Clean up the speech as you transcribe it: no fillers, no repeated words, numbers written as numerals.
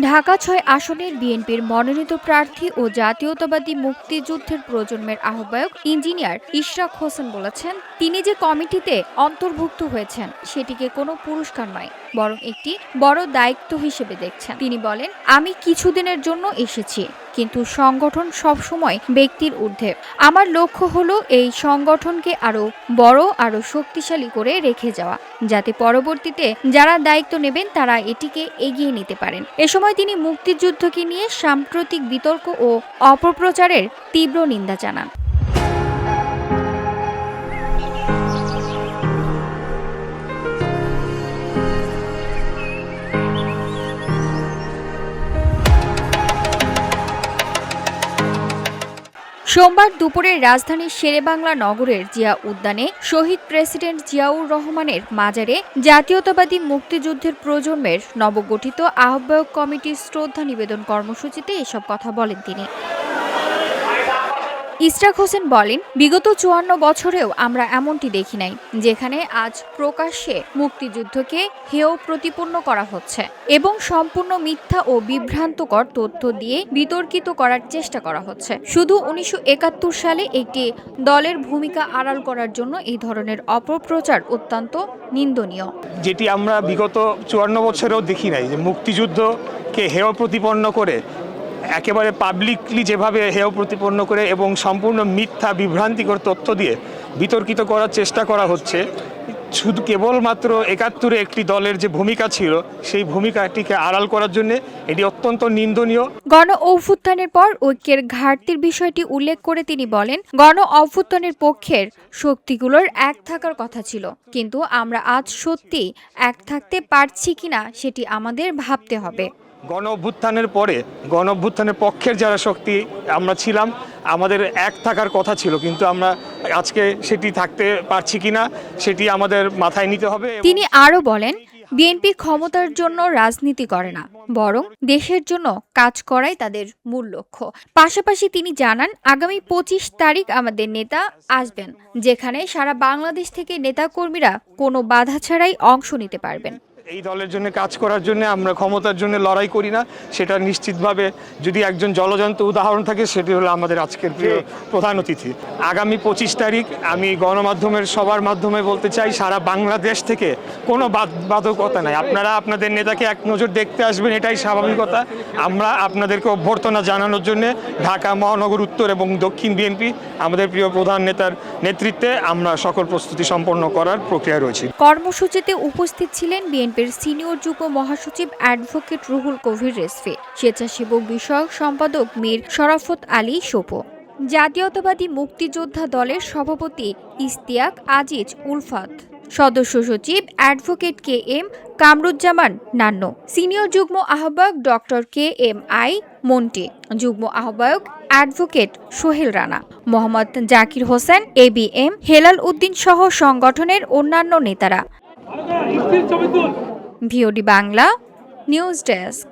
ঢাকা ৬ আসনের বিএনপির মনোনীত প্রার্থী ও জাতীয়তাবাদী মুক্তিযুদ্ধের প্রজন্মের আহ্বায়ক ইঞ্জিনিয়ার ইশরাক হোসেন বলেছেন, তিনি যে কমিটিতে অন্তর্ভুক্ত হয়েছেন সেটিকে কোনো পুরস্কার নয়, বরং একটি বড় দায়িত্ব হিসেবে দেখছেন। তিনি বলেন, আমি কিছুদিনের জন্য এসেছি, কিন্তু সংগঠন সবসময় ব্যক্তির ঊর্ধ্বে। আমার লক্ষ্য হলো এই সংগঠনকে আরো বড়, আরো শক্তিশালী করে রেখে যাওয়া, যাতে পরবর্তীতে যারা দায়িত্ব নেবেন তারা এটিকে এগিয়ে নিতে পারেন। এ সময় তিনি মুক্তিযুদ্ধকে নিয়ে সাম্প্রতিক বিতর্ক ও অপপ্রচারের তীব্র নিন্দা জানান। সোমবার দুপুরে রাজধানীর শেরেবাংলা নগরের জিয়া উদ্যানে শহীদ প্রেসিডেন্ট জিয়াউর রহমানের মাজারে জাতীয়তাবাদী মুক্তিযুদ্ধের প্রজন্মের নবগঠিত আহ্বায়ক কমিটির শ্রদ্ধা নিবেদন কর্মসূচিতে এসব কথা বলেন তিনি। ইশরাক হোসেন বলেন, বিগত ৫৪ বছরেও আমরা এমনটি দেখি নাই, যেখানে আজ প্রকাশ্যে মুক্তিযুদ্ধকে হেয় প্রতিপন্ন করা হচ্ছে এবং সম্পূর্ণ মিথ্যা ও বিভ্রান্তকর তথ্য দিয়ে বিতর্কিত করার চেষ্টা করা হচ্ছে। শুধু ১৯৭১ সালে একটি দলের ভূমিকা আড়াল করার জন্য এই ধরনের অপপ্রচার অত্যন্ত নিন্দনীয়। যেটি আমরা বিগত ৫৪ বছরেও দেখি নাই, যে মুক্তিযুদ্ধকে হেয় প্রতিপন্ন করে একেবারে পাবলিকলি যেভাবে হেয় প্রতিপন্ন করে এবং সম্পূর্ণ মিথ্যা বিভ্রান্তিকর তথ্য দিয়ে বিতর্কিত করার চেষ্টা করা হচ্ছে, শুধু কেবলমাত্র ৭১-এ একটি দলের যে ভূমিকা ছিল সেই ভূমিকাটিকে আড়াল করার জন্য এটি অত্যন্ত নিন্দনীয়। গণ অভ্যুত্থানের পর ঐক্যের ঘাটতির বিষয়টি উল্লেখ করে তিনি বলেন, গণ অভ্যুত্থানের পক্ষের শক্তিগুলোর এক থাকার কথা ছিল, কিন্তু আমরা আজ সত্যি এক থাকতে পারছি কিনা সেটি আমাদের ভাবতে হবে। গণ অভ্যুত্থানের পরে গণ অভ্যুত্থানের পক্ষের যারা শক্তি আমরা ছিলাম, আমাদের এক থাকার কথা ছিল, কিন্তু আমরা আজকে সেটি থাকতে পারছি কিনা সেটি আমাদের মাথায় নিতে হবে। তিনি আরও বলেন, বিএনপি ক্ষমতার জন্য রাজনীতি করে না, বরং দেশের জন্য কাজ করাই তাদের মূল লক্ষ্য। পাশাপাশি তিনি জানান, আগামী ২৫ তারিখ আমাদের নেতা আসবেন, যেখানে সারা বাংলাদেশ থেকে নেতাকর্মীরা কোনো বাধা ছাড়াই অংশ নিতে পারবেন। এই দলের জন্য কাজ করার জন্য আমরা ক্ষমতার জন্য লড়াই করি না, সেটা নিশ্চিতভাবে যদি একজন জ্বলজ্যান্ত উদাহরণ থাকে সেটি হলো আমাদের আজকের প্রিয় প্রধান অতিথি। আগামী ২৫ তারিখ আমি গণমাধ্যমের সবার মাধ্যমে বলতে চাই, সারা বাংলাদেশ থেকে কোনো বাধকতা নাই, আপনারা আপনাদের নেতাকে এক নজর দেখতে আসবেন, এটাই স্বাভাবিকতা। আমরা আপনাদেরকে অভ্যর্থনা জানানোর জন্য ঢাকা মহানগর উত্তর এবং দক্ষিণ বিএনপি আমাদের প্রিয় প্রধান নেতার নেতৃত্বে আমরা সকল প্রস্তুতি সম্পন্ন করার প্রক্রিয়া রয়েছে। কর্মসূচিতে উপস্থিত ছিলেন বিএনপির সিনিয়র যুগ্ম মহাসচিব অ্যাডভোকেট রুহুল কবির রেজভী, স্বেচ্ছাসেবক বিষয়ক সম্পাদক মীর শরাফত আলী সোপো, জাতীয়তাবাদী মুক্তিযোদ্ধা দলের সভাপতি ইশতিয়াক আজিজ উলফাত, সদস্য সচিব advocate K M Kamruzzaman Nannu, senior যুগ্ম আহ্বায়ক doctor K M I Monti, যুগ্ম আহ্বায়ক অ্যাডভোকেট সোহেল রানা, মোহাম্মদ জাকির হোসেন, ABM হেলাল উদ্দিন সহ সংগঠনের অন্যান্য নেতারা। VOD Bangla news desk.